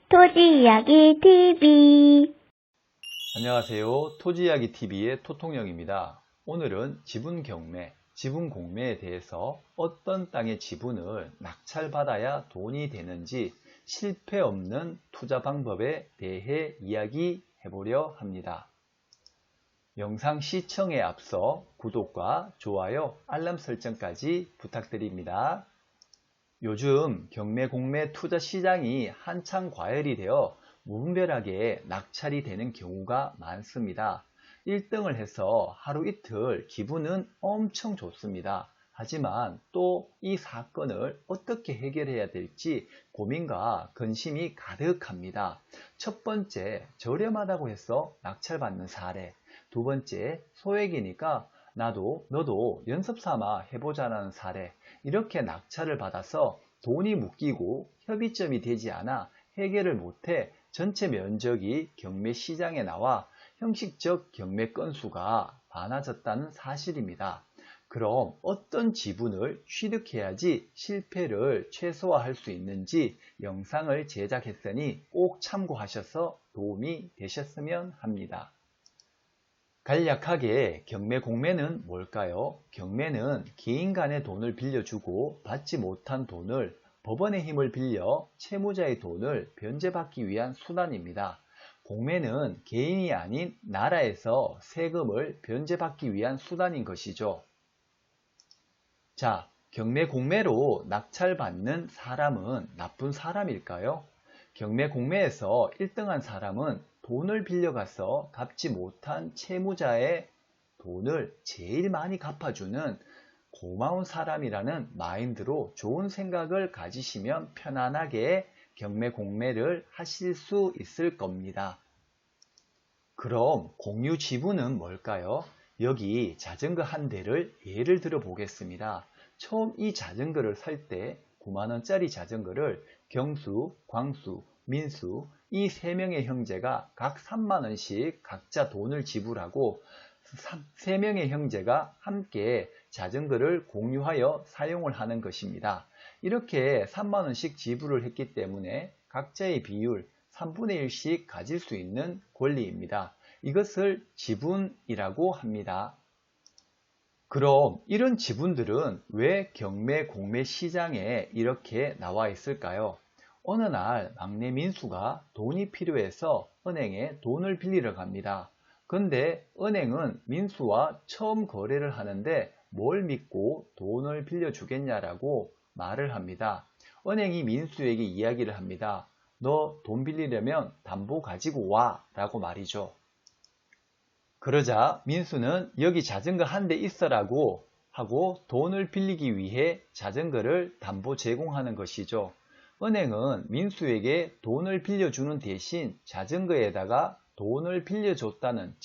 토지이야기 TV. 안녕하세요. 토지이야기 TV의 토통영입니다. 오늘은 지분 경매, 지분 공매에 대해서 어떤 땅의 지분을 낙찰받아야 돈이 되는지 실패 없는 투자 방법에 대해 이야기해보려 합니다. 영상 시청에 앞서 구독과 좋아요, 알람 설정까지 부탁드립니다. 요즘 경매 공매 투자 시장이 한창 과열이 되어 무분별하게 낙찰이 되는 경우가 많습니다. 1등을 해서 하루 이틀 기분은 엄청 좋습니다. 하지만 또 이 사건을 어떻게 해결해야 될지 고민과 근심이 가득합니다. 첫 번째, 저렴하다고 해서 낙찰받는 사례. 두 번째, 소액이니까 너도 연습 삼아 해보자는 사례. 이렇게 낙찰을 받아서 돈이 묶이고 협의점이 되지 않아 해결을 못해 전체 면적이 경매 시장에 나와 형식적 경매 건수가 많아졌다는 사실입니다. 그럼 어떤 지분을 취득해야지 실패를 최소화할 수 있는지 영상을 제작했으니 꼭 참고하셔서 도움이 되셨으면 합니다. 간략하게 경매 공매는 뭘까요? 경매는 개인 간의 돈을 빌려주고 받지 못한 돈을 법원의 힘을 빌려 채무자의 돈을 변제받기 위한 수단입니다. 공매는 개인이 아닌 나라에서 세금을 변제받기 위한 수단인 것이죠. 자, 경매 공매로 낙찰받는 사람은 나쁜 사람일까요? 경매 공매에서 1등한 사람은 돈을 빌려가서 갚지 못한 채무자의 돈을 제일 많이 갚아주는 고마운 사람이라는 마인드로 좋은 생각을 가지시면 편안하게 경매 공매를 하실 수 있을 겁니다. 그럼 공유 지분은 뭘까요? 여기 자전거 한 대를 예를 들어 보겠습니다. 처음 이 자전거를 살 때 9만원짜리 자전거를 경수, 광수, 민수 이 3명의 형제가 각 3만원씩 각자 돈을 지불하고 3명의 형제가 함께 자전거를 공유하여 사용을 하는 것입니다. 이렇게 3만원씩 지불을 했기 때문에 각자의 비율 3분의 1씩 가질 수 있는 권리입니다. 이것을 지분이라고 합니다. 그럼 이런 지분들은 왜 경매 공매 시장에 이렇게 나와 있을까요? 어느 날 막내 민수가 돈이 필요해서 은행에 돈을 빌리러 갑니다. 근데 은행은 민수와 처음 거래를 하는데 뭘 믿고 돈을 빌려주겠냐라고 말을 합니다. 은행이 민수에게 이야기를 합니다. 너 돈 빌리려면 담보 가지고 와 라고 말이죠. 그러자 민수는 여기 자전거 한 대 있어라고 하고 돈을 빌리기 위해 자전거를 담보 제공하는 것이죠. 은행은 민수에게 돈을 빌려주는 대신 자전거에다가 돈을 빌려줬다는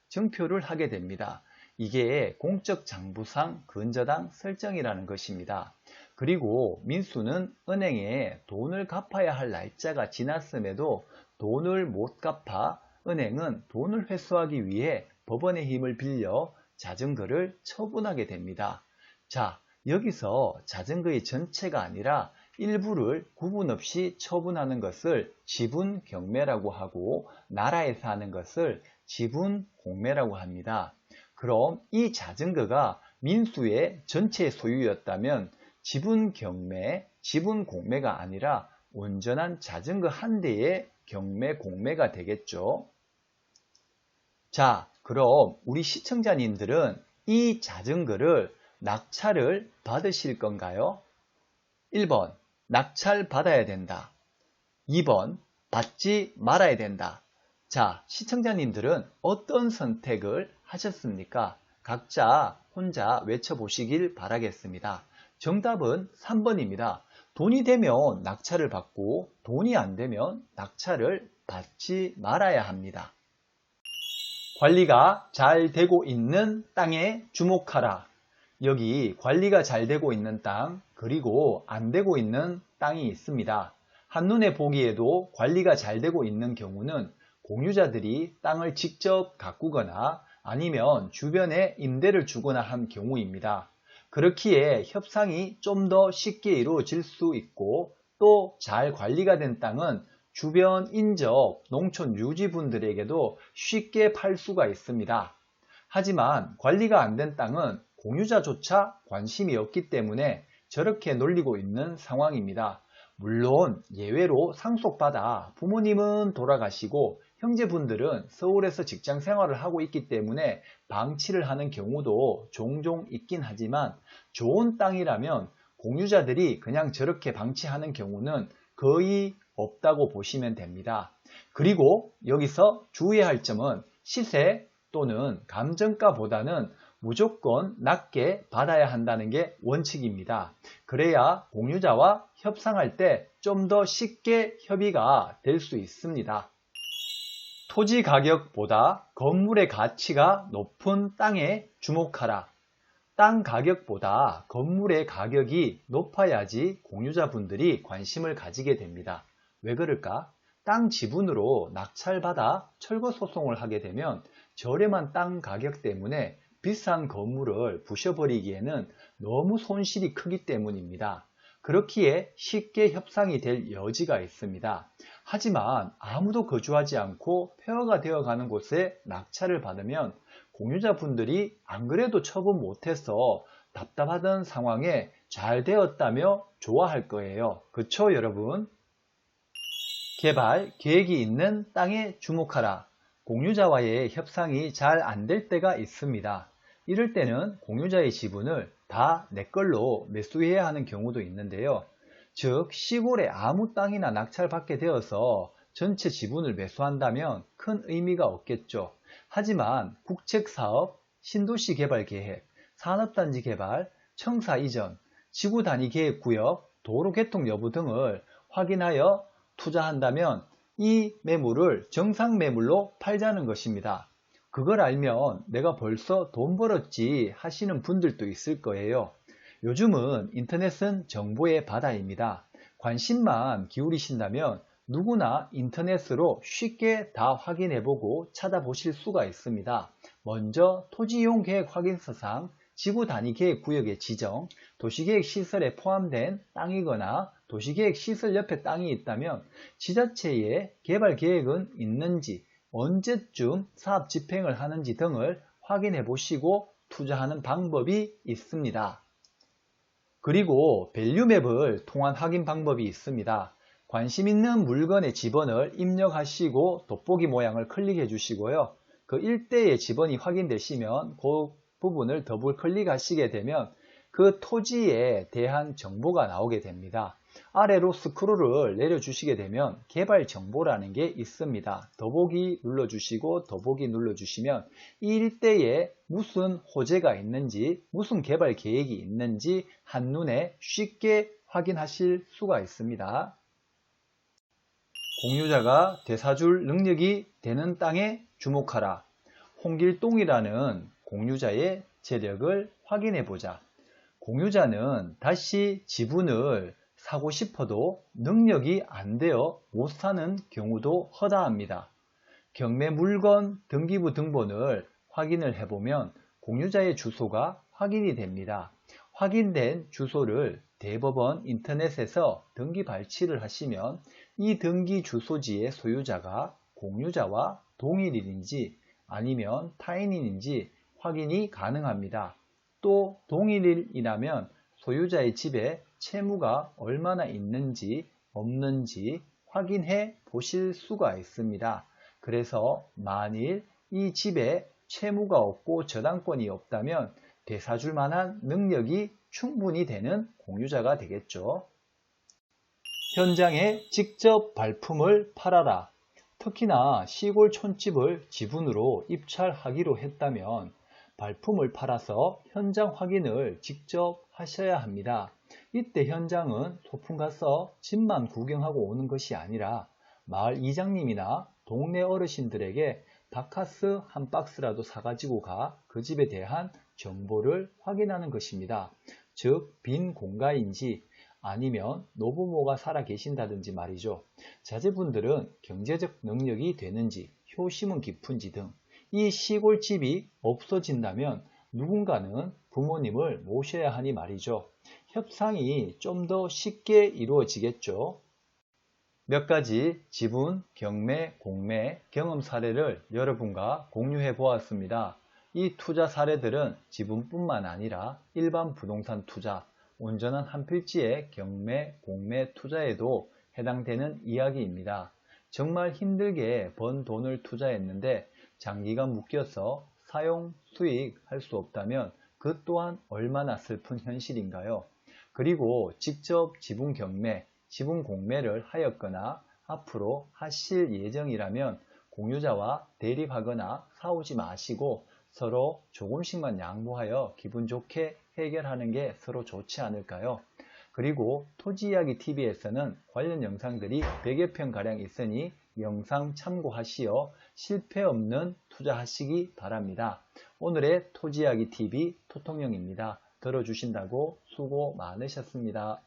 증표를 하게 됩니다. 이게 공적 장부상 근저당 설정이라는 것입니다. 그리고 민수는 은행에 돈을 갚아야 할 날짜가 지났음에도 돈을 못 갚아 은행은 돈을 회수하기 위해 법원의 힘을 빌려 자전거를 처분하게 됩니다. 자, 여기서 자전거의 전체가 아니라 일부를 구분 없이 처분하는 것을 지분 경매라고 하고 나라에서 하는 것을 지분 공매라고 합니다. 그럼 이 자전거가 민수의 전체 소유였다면 지분 경매, 지분 공매가 아니라 온전한 자전거 한 대의 경매 공매가 되겠죠. 자, 그럼 우리 시청자님들은 이 자전거를 낙찰을 받으실 건가요? 1번, 낙찰 받아야 된다. 2번, 받지 말아야 된다. 자, 시청자님들은 어떤 선택을 하셨습니까? 각자 혼자 외쳐보시길 바라겠습니다. 정답은 3번입니다. 돈이 되면 낙찰을 받고 돈이 안 되면 낙찰을 받지 말아야 합니다. 관리가 잘 되고 있는 땅에 주목하라. 여기 관리가 잘 되고 있는 땅, 그리고 안 되고 있는 땅이 있습니다. 한눈에 보기에도 관리가 잘 되고 있는 경우는 공유자들이 땅을 직접 가꾸거나 아니면 주변에 임대를 주거나 한 경우입니다. 그렇기에 협상이 좀 더 쉽게 이루어질 수 있고 또 잘 관리가 된 땅은 주변 인접, 농촌 유지분들에게도 쉽게 팔 수가 있습니다. 하지만 관리가 안 된 땅은 공유자조차 관심이 없기 때문에 저렇게 놀리고 있는 상황입니다. 물론 예외로 상속받아 부모님은 돌아가시고 형제분들은 서울에서 직장 생활을 하고 있기 때문에 방치를 하는 경우도 종종 있긴 하지만 좋은 땅이라면 공유자들이 그냥 저렇게 방치하는 경우는 거의 없다고 보시면 됩니다. 그리고 여기서 주의할 점은 시세 또는 감정가보다는 무조건 낮게 받아야 한다는 게 원칙입니다. 그래야 공유자와 협상할 때 좀 더 쉽게 협의가 될 수 있습니다. 토지 가격보다 건물의 가치가 높은 땅에 주목하라. 땅 가격보다 건물의 가격이 높아야지 공유자분들이 관심을 가지게 됩니다. 왜 그럴까? 땅 지분으로 낙찰받아 철거 소송을 하게 되면 저렴한 땅 가격 때문에 비싼 건물을 부셔버리기에는 너무 손실이 크기 때문입니다. 그렇기에 쉽게 협상이 될 여지가 있습니다. 하지만 아무도 거주하지 않고 폐허가 되어가는 곳에 낙찰을 받으면 공유자분들이 안 그래도 처분 못해서 답답하던 상황에 잘 되었다며 좋아할 거예요. 그쵸 여러분? 개발 계획이 있는 땅에 주목하라. 공유자와의 협상이 잘 안 될 때가 있습니다. 이럴 때는 공유자의 지분을 다 내 걸로 매수해야 하는 경우도 있는데요. 즉 시골에 아무 땅이나 낙찰받게 되어서 전체 지분을 매수한다면 큰 의미가 없겠죠. 하지만 국책사업, 신도시 개발 계획, 산업단지 개발, 청사 이전, 지구단위 계획구역, 도로 개통 여부 등을 확인하여 투자한다면 이 매물을 정상 매물로 팔자는 것입니다. 그걸 알면 내가 벌써 돈 벌었지 하시는 분들도 있을 거예요. 요즘은 인터넷은 정보의 바다입니다. 관심만 기울이신다면 누구나 인터넷으로 쉽게 다 확인해보고 찾아보실 수가 있습니다. 먼저 토지이용 계획 확인서상 지구 단위 계획 구역의 지정, 도시계획 시설에 포함된 땅이거나 도시계획 시설 옆에 땅이 있다면 지자체의 개발 계획은 있는지, 언제쯤 사업 집행을 하는지 등을 확인해 보시고 투자하는 방법이 있습니다. 그리고 밸류맵을 통한 확인 방법이 있습니다. 관심 있는 물건의 지번을 입력하시고 돋보기 모양을 클릭해 주시고요. 그 일대의 지번이 확인되시면 그 부분을 더블 클릭하시게 되면 그 토지에 대한 정보가 나오게 됩니다. 아래로 스크롤을 내려주시게 되면 개발 정보라는 게 있습니다. 더보기 눌러주시고 더보기 눌러주시면 이 일대에 무슨 호재가 있는지 무슨 개발 계획이 있는지 한눈에 쉽게 확인하실 수가 있습니다. 공유자가 되사줄 능력이 되는 땅에 주목하라. 홍길동이라는 공유자의 재력을 확인해보자. 공유자는 다시 지분을 사고 싶어도 능력이 안 되어 못 사는 경우도 허다합니다. 경매 물건 등기부 등본을 확인을 해보면 공유자의 주소가 확인이 됩니다. 확인된 주소를 대법원 인터넷에서 등기 발치를 하시면 이 등기 주소지의 소유자가 공유자와 동일인지 아니면 타인인지 확인이 가능합니다. 또 동일인이라면 소유자의 집에 채무가 얼마나 있는지 없는지 확인해 보실 수가 있습니다. 그래서 만일 이 집에 채무가 없고 저당권이 없다면 되사줄 만한 능력이 충분히 되는 공유자가 되겠죠. 현장에 직접 발품을 팔아라. 특히나 시골 촌집을 지분으로 입찰하기로 했다면 발품을 팔아서 현장 확인을 직접 하셔야 합니다. 이때 현장은 소풍 가서 집만 구경하고 오는 것이 아니라 마을 이장님이나 동네 어르신들에게 바카스 한 박스라도 사가지고 가 그 집에 대한 정보를 확인하는 것입니다. 즉 빈 공가인지 아니면 노부모가 살아 계신다든지 말이죠. 자제분들은 경제적 능력이 되는지 효심은 깊은지 등 이 시골집이 없어진다면 누군가는 부모님을 모셔야 하니 말이죠. 협상이 좀 더 쉽게 이루어지겠죠. 몇 가지 지분, 경매, 공매, 경험 사례를 여러분과 공유해 보았습니다. 이 투자 사례들은 지분뿐만 아니라 일반 부동산 투자, 온전한 한 필지의 경매, 공매 투자에도 해당되는 이야기입니다. 정말 힘들게 번 돈을 투자했는데 장기간 묶여서 사용, 수익할 수 없다면 그 또한 얼마나 슬픈 현실인가요? 그리고 직접 지분 경매, 지분 공매를 하였거나 앞으로 하실 예정이라면 공유자와 대립하거나 싸우지 마시고 서로 조금씩만 양보하여 기분 좋게 해결하는 게 서로 좋지 않을까요? 그리고 토지이야기TV에서는 관련 영상들이 100여 편가량 있으니 영상 참고하시어 실패 없는 투자하시기 바랍니다. 오늘의 토지이야기TV 토통령입니다. 들어주신다고 수고 많으셨습니다.